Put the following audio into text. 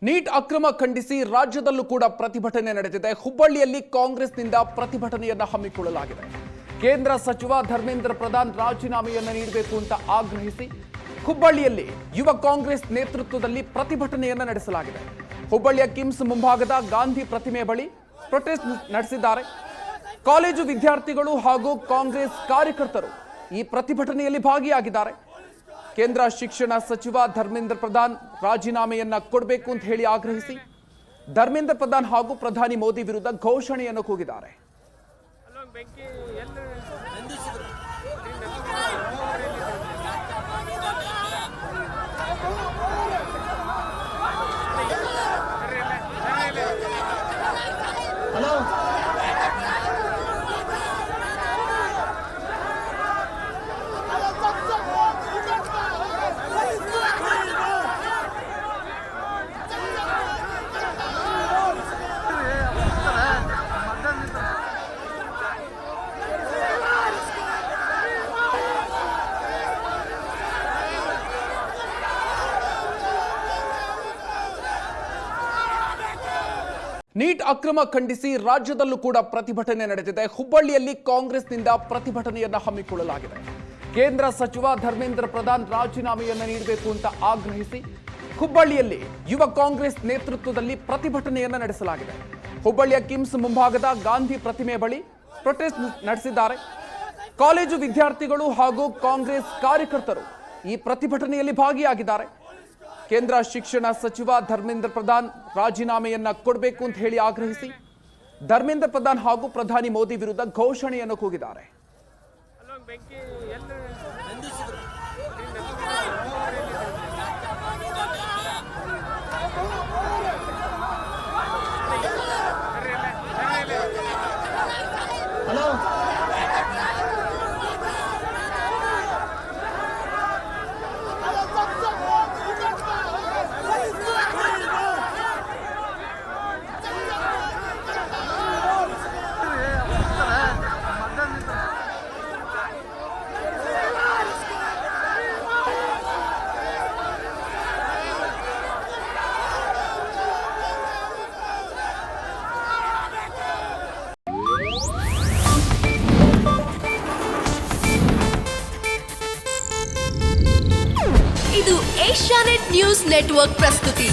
Neat ಅಕ್ರಮ ಖಂಡಿಸಿ ರಾಜ್ಯದಲ್ಲೂ ಕೂಡ ಪ್ರತಿಭಟನೆ ನಡೆದಿದೆ. ಹುಬ್ಬಳ್ಳಿಯಲ್ಲಿ ಕಾಂಗ್ರೆಸ್ನಿಂದ ಪ್ರತಿಭಟನೆಯನ್ನು ಹಮ್ಮಿಕೊಳ್ಳಲಾಗಿದೆ. ಕೇಂದ್ರ ಸಚಿವ ಧರ್ಮೇಂದ್ರ ಪ್ರಧಾನ್ ರಾಜೀನಾಮೆಯನ್ನು ನೀಡಬೇಕು ಅಂತ ಆಗ್ರಹಿಸಿ ಹುಬ್ಬಳ್ಳಿಯಲ್ಲಿ ಯುವ ಕಾಂಗ್ರೆಸ್ ನೇತೃತ್ವದಲ್ಲಿ ಪ್ರತಿಭಟನೆಯನ್ನು ನಡೆಸಲಾಗಿದೆ. ಹುಬ್ಬಳ್ಳಿಯ ಕಿಮ್ಸ್ ಮುಂಭಾಗದ ಗಾಂಧಿ ಪ್ರತಿಮೆ ಬಳಿ ಪ್ರೊಟೆಸ್ಟ್ ನಡೆಸಿದ್ದಾರೆ. ಕಾಲೇಜು ವಿದ್ಯಾರ್ಥಿಗಳು ಹಾಗೂ ಕಾಂಗ್ರೆಸ್ ಕಾರ್ಯಕರ್ತರು ಈ ಪ್ರತಿಭಟನೆಯಲ್ಲಿ ಭಾಗಿಯಾಗಿದ್ದಾರೆ. ಕೇಂದ್ರ ಶಿಕ್ಷಣ ಸಚಿವ ಧರ್ಮೇಂದ್ರ ಪ್ರಧಾನ್ ರಾಜೀನಾಮೆಯನ್ನ ಕೊಡಬೇಕು ಅಂತ ಹೇಳಿ ಆಗ್ರಹಿಸಿ ಧರ್ಮೇಂದ್ರ ಪ್ರಧಾನ್ ಹಾಗೂ ಪ್ರಧಾನಿ ಮೋದಿ ವಿರುದ್ಧ ಘೋಷಣೆಯನ್ನು ಕೂಗಿದ್ದಾರೆ. ನೀಟ್ ಅಕ್ರಮ ಖಂಡಿಸಿ ರಾಜ್ಯದಲ್ಲೂ ಕೂಡ ಪ್ರತಿಭಟನೆ ನಡೆದಿದೆ. ಹುಬ್ಬಳ್ಳಿಯಲ್ಲಿ ಕಾಂಗ್ರೆಸ್ನಿಂದ ಪ್ರತಿಭಟನೆಯನ್ನು ಹಮ್ಮಿಕೊಳ್ಳಲಾಗಿದೆ. ಕೇಂದ್ರ ಸಚಿವ ಧರ್ಮೇಂದ್ರ ಪ್ರಧಾನ್ ರಾಜೀನಾಮೆಯನ್ನು ನೀಡಬೇಕು ಅಂತ ಆಗ್ರಹಿಸಿ ಹುಬ್ಬಳ್ಳಿಯಲ್ಲಿ ಯುವ ಕಾಂಗ್ರೆಸ್ ನೇತೃತ್ವದಲ್ಲಿ ಪ್ರತಿಭಟನೆಯನ್ನು ನಡೆಸಲಾಗಿದೆ. ಹುಬ್ಬಳ್ಳಿಯ ಕಿಮ್ಸ್ ಮುಂಭಾಗದ ಗಾಂಧಿ ಪ್ರತಿಮೆ ಬಳಿ ಪ್ರೊಟೆಸ್ಟ್ ನಡೆಸಿದ್ದಾರೆ. ಕಾಲೇಜು ವಿದ್ಯಾರ್ಥಿಗಳು ಹಾಗೂ ಕಾಂಗ್ರೆಸ್ ಕಾರ್ಯಕರ್ತರು ಈ ಪ್ರತಿಭಟನೆಯಲ್ಲಿ ಭಾಗಿಯಾಗಿದ್ದಾರೆ. ಕೇಂದ್ರ ಶಿಕ್ಷಣ ಸಚಿವ ಧರ್ಮೇಂದ್ರ ಪ್ರಧಾನ್ ರಾಜೀನಾಮೆಯನ್ನ ಕೊಡಬೇಕು ಅಂತ ಹೇಳಿ ಆಗ್ರಹಿಸಿ ಧರ್ಮೇಂದ್ರ ಪ್ರಧಾನ್ ಹಾಗೂ ಪ್ರಧಾನಿ ಮೋದಿ ವಿರುದ್ಧ ಘೋಷಣೆಯನ್ನು ಕೂಗಿದ್ದಾರೆ. ಇದು ಏಷ್ಯಾನೆಟ್ ನ್ಯೂಸ್ ನೆಟ್ವರ್ಕ್ ಪ್ರಸ್ತುತಿ.